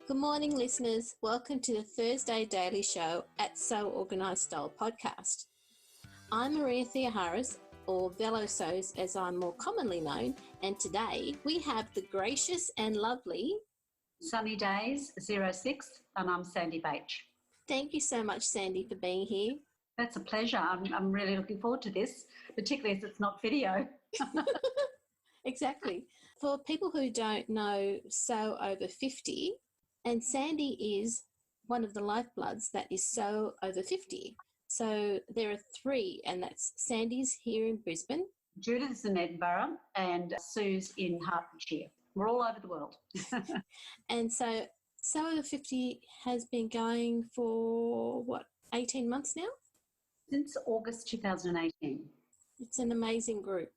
Good morning, listeners. Welcome to the Thursday Daily Show at So Organised Style podcast. I'm Maria Theoharis, or Velo Sews as I'm more commonly known, and today we have the gracious and lovely Sunny Days 06, and I'm Sandy Bach. Thank you so much, Sandy, for being here. That's a pleasure. I'm really looking forward to this, particularly as it's not video. Exactly. For people who don't know SewOver50, and Sandy is one of the lifebloods that is SewOver50. So there are three, and that's Sandy's here in Brisbane. Judith's in Edinburgh and Sue's in Hertfordshire. We're all over the world. And so SewOver50 has been going for, 18 months now? Since August 2018. It's an amazing group.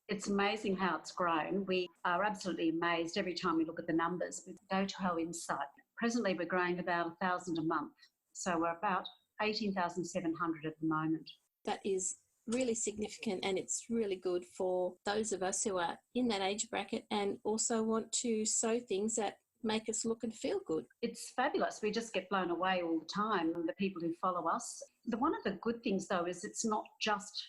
It's amazing how it's grown. We are absolutely amazed every time we look at the numbers. We go to our insight. Presently, we're growing about 1,000 a month. So we're about 18,700 at the moment. That is really significant, and it's really good for those of us who are in that age bracket and also want to sew things that make us look and feel good. It's fabulous. We just get blown away all the time, the people who follow us. One of the good things, though, is it's not just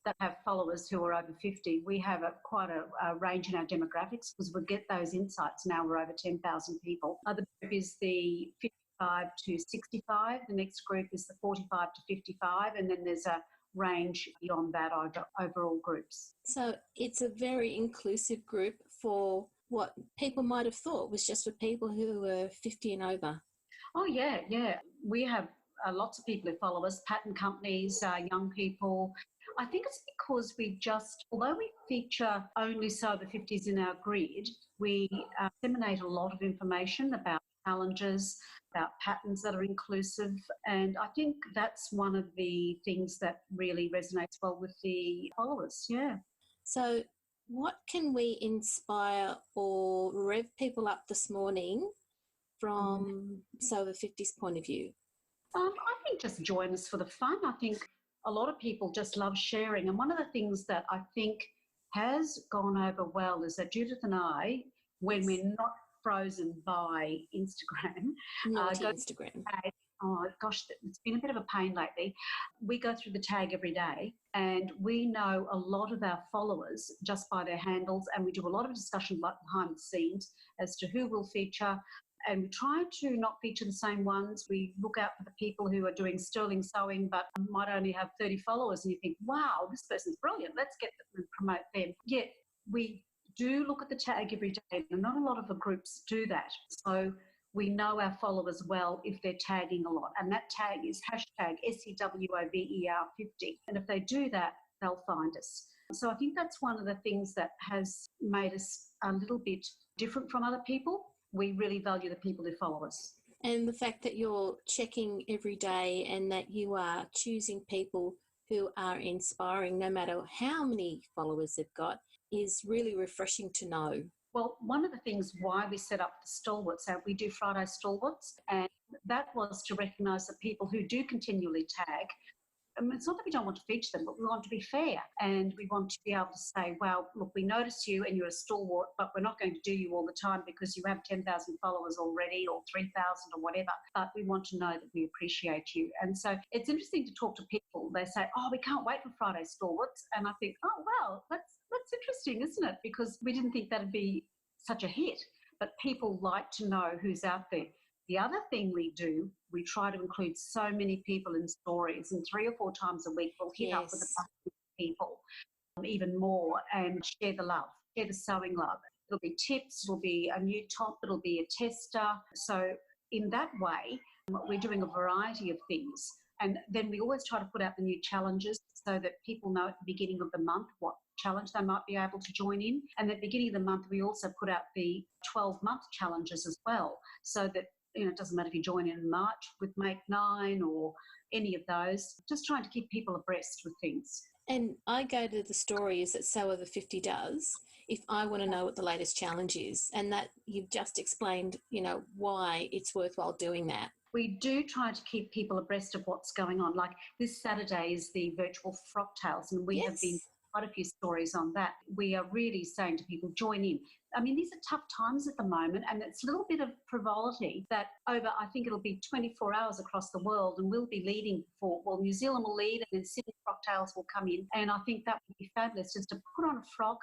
that have followers who are over 50. We have quite a range in our demographics because we get those insights now. We're over 10,000 people. Other group is the 55 to 65. The next group is the 45 to 55. And then there's a range beyond that overall groups. So it's a very inclusive group for what people might have thought was just for people who were 50 and over. Oh, yeah. We have lots of people who follow us, pattern companies, young people. I think it's because although we feature only SewOver50s in our grid, we disseminate a lot of information about challenges, about patterns that are inclusive, and I think that's one of the things that really resonates well with the followers, yeah. So what can we inspire or rev people up this morning from SewOver50's point of view? I think just join us for the fun. I think a lot of people just love sharing. And one of the things that I think has gone over well is that Judith and I, when we're not frozen by Instagram, Instagram. Oh, gosh, it's been a bit of a pain lately. We go through the tag every day and we know a lot of our followers just by their handles, and we do a lot of discussion behind the scenes as to who will feature. And we try to not feature the same ones. We look out for the people who are doing sterling sewing but might only have 30 followers, and you think, wow, this person's brilliant, let's get them and promote them. Yet we do look at the tag every day, and not a lot of the groups do that. So we know our followers well if they're tagging a lot, and that tag is hashtag SewOver50. And if they do that, they'll find us. So I think that's one of the things that has made us a little bit different from other people. We really value the people who follow us. And the fact that you're checking every day and that you are choosing people who are inspiring no matter how many followers they've got is really refreshing to know. Well, one of the things why we set up the stalwarts, we do Friday stalwarts, and that was to recognise the people who do continually tag. It's not that we don't want to feature them, but we want to be fair, and we want to be able to say, well, look, we notice you and you're a stalwart, but we're not going to do you all the time because you have 10,000 followers already or 3,000 or whatever, but we want to know that we appreciate you. And so it's interesting to talk to people. They say, oh, we can't wait for Friday stalwarts. And I think, oh, well, that's interesting, isn't it? Because we didn't think that'd be such a hit, but people like to know who's out there. The other thing we do, we try to include so many people in stories, and 3 or 4 times a week we'll hit up with the people even more and share the love, share the sewing love. It'll be tips, it'll be a new top, it'll be a tester. So in that way, we're doing a variety of things. And then we always try to put out the new challenges so that people know at the beginning of the month what challenge they might be able to join in. And at the beginning of the month, we also put out the 12-month challenges as well, so that it doesn't matter if you join in March with Make 9 or any of those, just trying to keep people abreast with things. And I go to the stories that SewOver50 does if I want to know what the latest challenge is, and that you've just explained, why it's worthwhile doing that. We do try to keep people abreast of what's going on. Like this Saturday is the virtual frock tales, and we have been quite a few stories on that. We are really saying to people, join in. I mean, these are tough times at the moment, and it's a little bit of frivolity that over, I think it'll be 24 hours across the world, and we'll be leading New Zealand will lead, and then Sydney cocktails will come in. And I think that would be fabulous, just to put on a frock,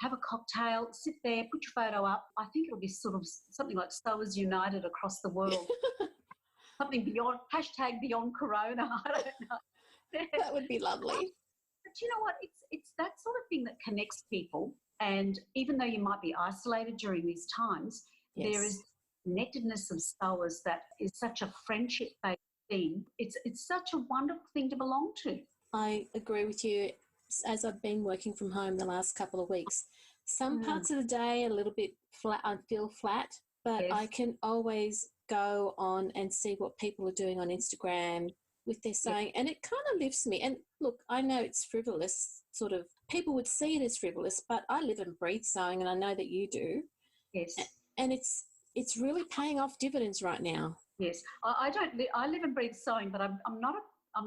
have a cocktail, sit there, put your photo up. I think it'll be sort of something like Sewers United across the world. Something beyond, #beyond Corona, I don't know. That would be lovely. But you know what? It's that sort of thing that connects people. And even though you might be isolated during these times, Yes. there is connectedness of sewers that is such a friendship-based thing. It's such a wonderful thing to belong to. I agree with you. As I've been working from home the last couple of weeks, some parts of the day are a little bit flat. I feel flat, but Yes. I can always go on and see what people are doing on Instagram with their sewing, and it kind of lifts me. And look, I know it's frivolous, sort of, people would see it as frivolous, but I live and breathe sewing, and I know that you do. Yes. And it's really paying off dividends right now. Yes. I live and breathe sewing, but I'm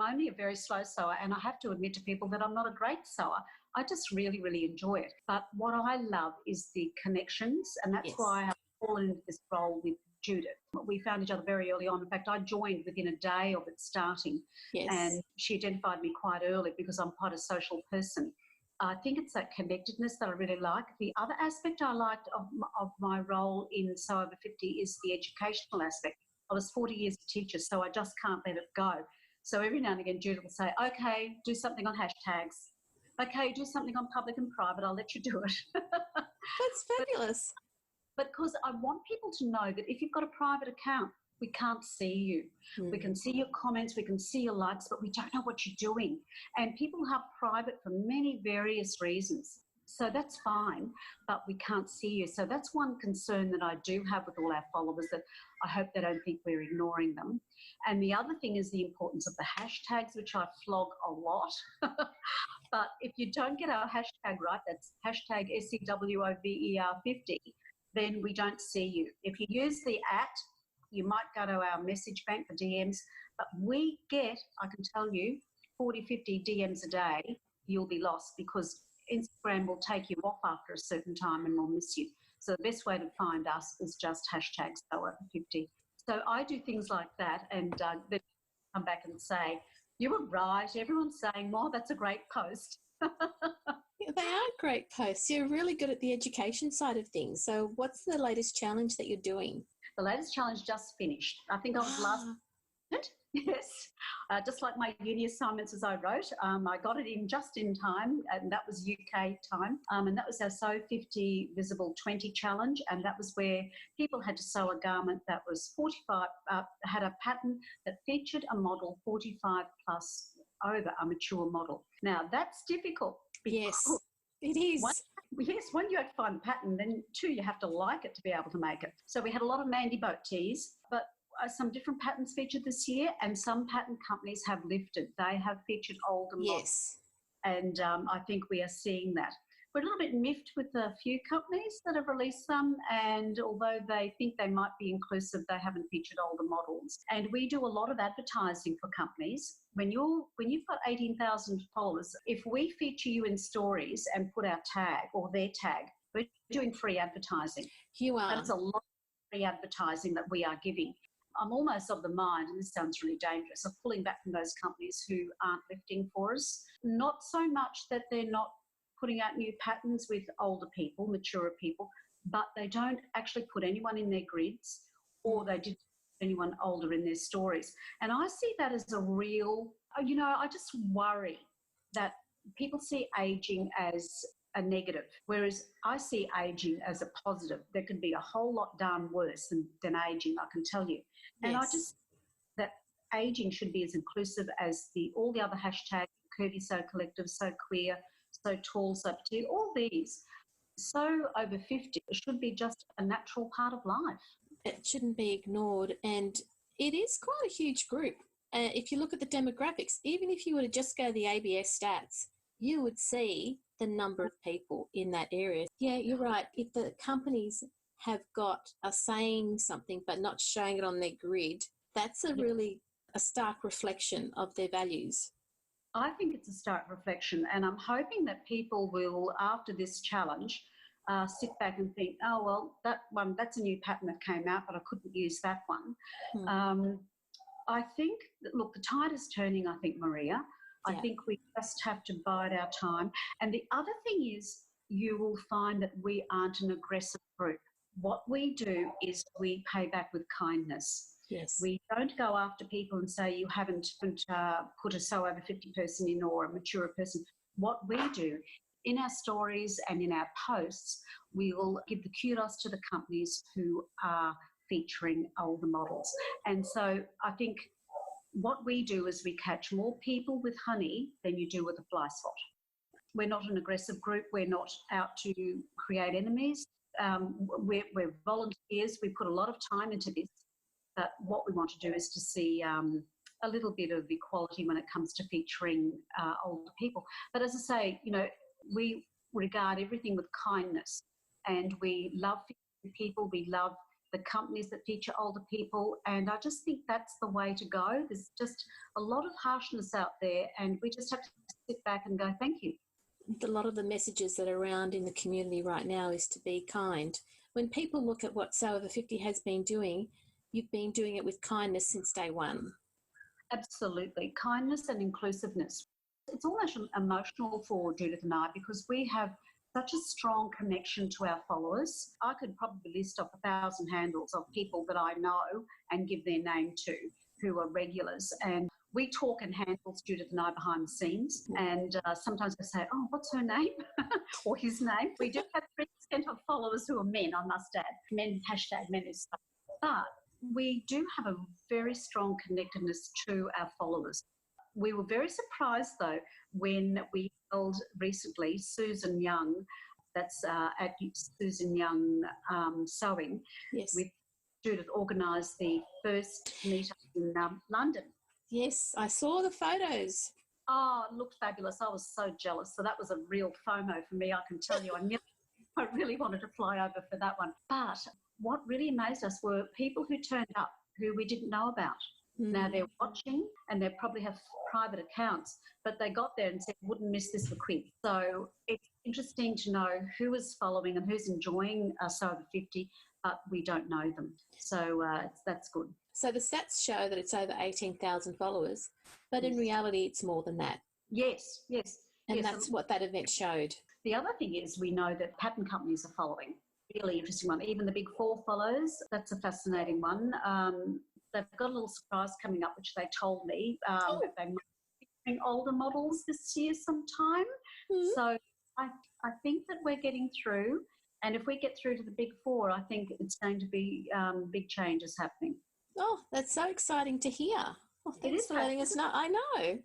only a very slow sewer, and I have to admit to people that I'm not a great sewer. I just really, really enjoy it. But what I love is the connections, and that's Yes. why I have fallen into this role with Judith. We found each other very early on. In fact, I joined within a day of it starting, Yes. and she identified me quite early because I'm quite a social person. I think it's that connectedness that I really like. The other aspect I liked of my role in SewOver50 is the educational aspect. I was 40 years a teacher, so I just can't let it go. So every now and again, Judith will say, okay, do something on hashtags. Okay, do something on public and private. I'll let you do it. That's fabulous. Because I want people to know that if you've got a private account, we can't see you. We can see your comments, we can see your likes, but we don't know what you're doing. And people have private for many various reasons. So that's fine, but we can't see you. So that's one concern that I do have with all our followers, that I hope they don't think we're ignoring them. And the other thing is the importance of the hashtags, which I flog a lot. But if you don't get our hashtag right, that's hashtag SewOver50, then we don't see you. If you use the @ you might go to our message bank for DMs, but we get, I can tell you, 40, 50 DMs a day, you'll be lost because Instagram will take you off after a certain time and will miss you. So the best way to find us is just hashtag SewOver50. So I do things like that, and then come back and say, you were right, everyone's saying, well, that's a great post. Yeah, they are great posts. You're really good at the education side of things. So what's the latest challenge that you're doing? The latest challenge just finished. I think I was last minute. Yes, just like my uni assignments as I wrote. I got it in just in time, and that was UK time. And that was our SewOver50 Visible 20 challenge, and that was where people had to sew a garment that was 45, had a pattern that featured a model 45 plus over a mature model. Now, that's difficult. Yes, it is. One, you have to find the pattern, then 2, you have to like it to be able to make it. So we had a lot of Mandy Boat tees, but some different patterns featured this year, and some pattern companies have lifted. They have featured older models. Yes. And I think we are seeing that. We're a little bit miffed with a few companies that have released some, and although they think they might be inclusive, they haven't featured older models. And we do a lot of advertising for companies. When you've got 18,000 followers, if we feature you in stories and put our tag or their tag, we're doing free advertising. You are. That's a lot of free advertising that we are giving. I'm almost of the mind, and this sounds really dangerous, of pulling back from those companies who aren't lifting for us. Not so much that they're not putting out new patterns with older people, maturer people, but they don't actually put anyone in their grids, or they didn't put anyone older in their stories. And I see that as a real, I just worry that people see ageing as a negative, whereas I see ageing as a positive. There can be a whole lot done worse than ageing, I can tell you. And Yes. I just, that ageing should be as inclusive as all the other hashtags, curvy, so collective, so queer, so tall, so petite, all these. So over 50 should be just a natural part of life. It shouldn't be ignored, and it is quite a huge group. If you look at the demographics, even if you were to just go to the ABS stats, you would see the number of people in that area. Yeah, you're right. If the companies are saying something but not showing it on their grid, that's really a stark reflection of their values. I think it's a stark reflection, and I'm hoping that people will, after this challenge, sit back and think, oh, well, that's a new pattern that came out, but I couldn't use that one. I think, look, the tide is turning, I think, Maria. I think we just have to bide our time. And the other thing is, you will find that we aren't an aggressive group. What we do is we pay back with kindness. Yes. We don't go after people and say you haven't put a SewOver50 person in or a mature person. What we do in our stories and in our posts, we will give the kudos to the companies who are featuring older models. And so I think what we do is we catch more people with honey than you do with a fly spot. We're not an aggressive group. We're not out to create enemies. We're volunteers. We put a lot of time into this. But what we want to do is to see a little bit of equality when it comes to featuring older people. But as I say, we regard everything with kindness, and we love featuring people. We love the companies that feature older people, and I just think that's the way to go. There's just a lot of harshness out there, and we just have to sit back and go, thank you. A lot of the messages that are around in the community right now is to be kind. When people look at what SewOver50 has been doing, you've been doing it with kindness since day one. Absolutely. Kindness and inclusiveness. It's almost emotional for Judith and I, because we have such a strong connection to our followers. I could probably list off 1,000 handles of people that I know and give their name to who are regulars. And we talk in handles, Judith and I, behind the scenes. And sometimes we say, oh, what's her name? Or his name. We do have 3% of followers who are men, I must add. Men, #men is stuff. But we do have a very strong connectedness to our followers. We were very surprised, though, when we held recently Susan Young, that's at Susan Young Sewing, with Judith, organised the first meetup in London. Yes, I saw the photos. Oh, it looked fabulous. I was so jealous. So that was a real FOMO for me, I can tell you. I really wanted to fly over for that one. But what really amazed us were people who turned up who we didn't know about. Now they're watching and they probably have private accounts, but they got there and said, wouldn't miss this for quid. So it's interesting to know who is following and who's enjoying SewOver50, but we don't know them. So that's good. So the stats show that it's over 18,000 followers, but in reality it's more than that. Yes. And that's what that event showed. The other thing is we know that pattern companies are following. Really interesting one. Even the Big Four follows. That's a fascinating one. They've got a little surprise coming up, which they told me that they might be doing older models this year sometime. So I think that we're getting through. And if we get through to the Big Four, I think it's going to be big changes happening. Oh, that's so exciting to hear. Oh, thanks for letting us know. I know.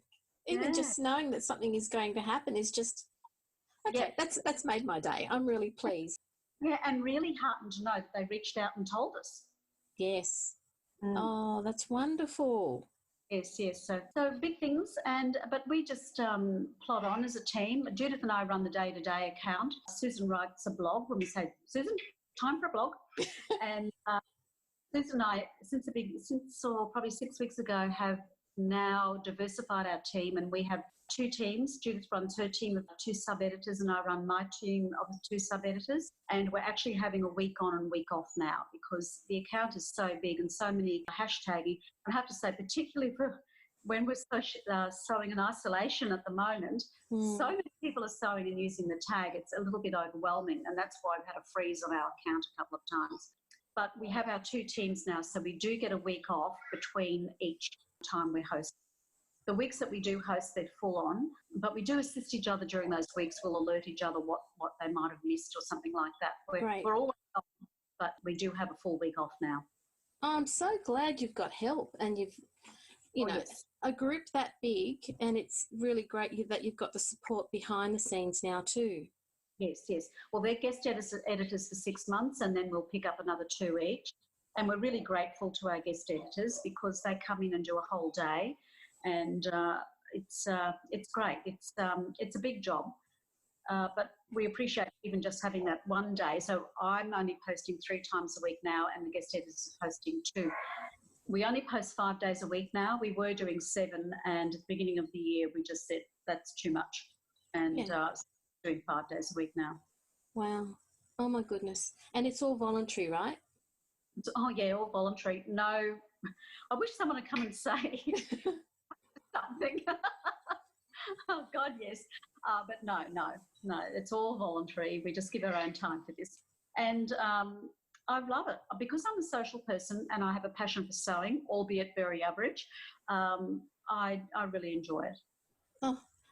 Even just knowing that something is going to happen is just, that's made my day. I'm really pleased. Yeah, and really heartened to know that they reached out and told us. Yes. Oh, that's wonderful. Yes. So big things, but we just plod on as a team. Judith and I run the day-to-day account. Susan writes a blog when we say, Susan, time for a blog. And Susan and I, since probably 6 weeks ago, have now diversified our team, and we have 2 teams. Judith runs her team of 2 sub-editors and I run my team of 2 sub-editors. And we're actually having a week on and week off now because the account is so big and so many hashtagging. I have to say, particularly for when we're sewing in isolation at the moment, so many people are sewing and using the tag. It's a little bit overwhelming, and that's why we've had a freeze on our account a couple of times. But we have our 2 teams now, so we do get a week off between each time we host. The weeks that we do host, they're full on, but we do assist each other during those weeks. We'll alert each other what they might have missed or something like that. We're all off, but we do have a full week off now. Oh, I'm so glad you've got help and you've, a group that big, and it's really great that you've got the support behind the scenes now too. Yes. Well, they're guest editors for 6 months, and then we'll pick up another 2 each. And we're really grateful to our guest editors because they come in and do a whole day. And it's great. It's a big job, but we appreciate even just having that one day. So I'm only posting 3 times a week now, and the guest editors are posting 2. We only post 5 days a week now. We were doing 7, and at the beginning of the year we just said that's too much, and doing 5 days a week now. Wow. Oh, my goodness. And it's all voluntary, right? Oh, yeah, all voluntary. No, I wish someone would come and say something. Oh, God, yes. But no, it's all voluntary. We just give our own time for this. And I love it because I'm a social person and I have a passion for sewing, albeit very average. I really enjoy it.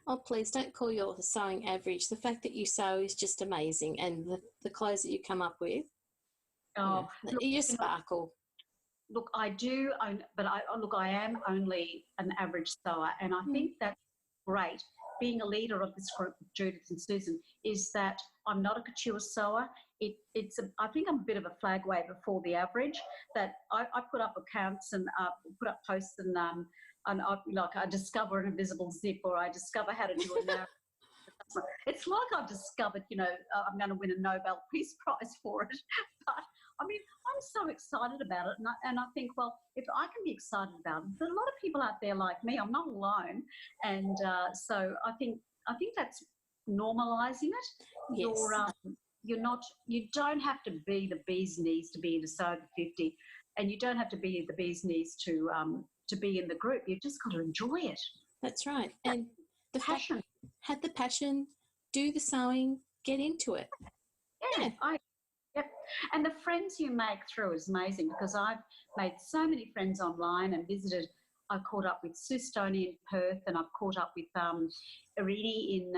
Oh, please don't call your sewing average. The fact that you sew is just amazing, and the clothes that you come up with, Oh, you sparkle. Look, I do, but I am only an average sewer, and I think that's great. Being a leader of this group, Judith and Susan, is that I'm not a couture sewer. I think I'm a bit of a flag waver for the average. That I put up accounts and put up posts and I discover an invisible zip, or I discover how to do a narrow. It's like I've discovered, I'm going to win a Nobel Peace Prize for it. But I mean, I'm so excited about it, and I think, well, if I can be excited about it, there's a lot of people out there like me. I'm not alone, and so I think that's normalising it. Yes. You don't have to be the bee's knees to be in a SewOver50, and you don't have to be the bee's knees to be in the group. You've just got to enjoy it. That's right, and the passion. Have the passion, do the sewing, get into it. Yeah. Yep. And the friends you make through is amazing, because I've made so many friends online and visited. I caught up with Sue Stoney in Perth, and I've caught up with Irini in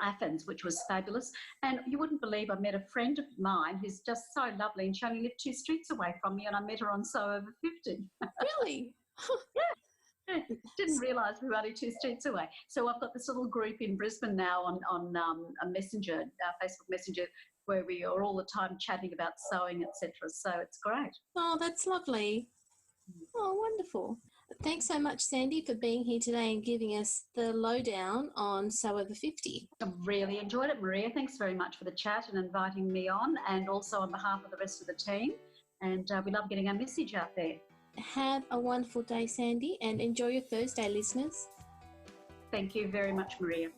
Athens, which was fabulous. And you wouldn't believe, I met a friend of mine who's just so lovely, and she only lived 2 streets away from me, and I met her on SewOver50. Really? Yeah. Didn't realise we were only 2 streets away. So I've got this little group in Brisbane now on a messenger, Facebook Messenger, where we are all the time chatting about sewing, etc. So it's great. Oh, that's lovely. Oh, wonderful. Thanks so much, Sandy, for being here today and giving us the lowdown on SewOver50. I really enjoyed it, Maria. Thanks very much for the chat and inviting me on, and also on behalf of the rest of the team. And we love getting our message out there. Have a wonderful day, Sandy, and enjoy your Thursday, listeners. Thank you very much, Maria.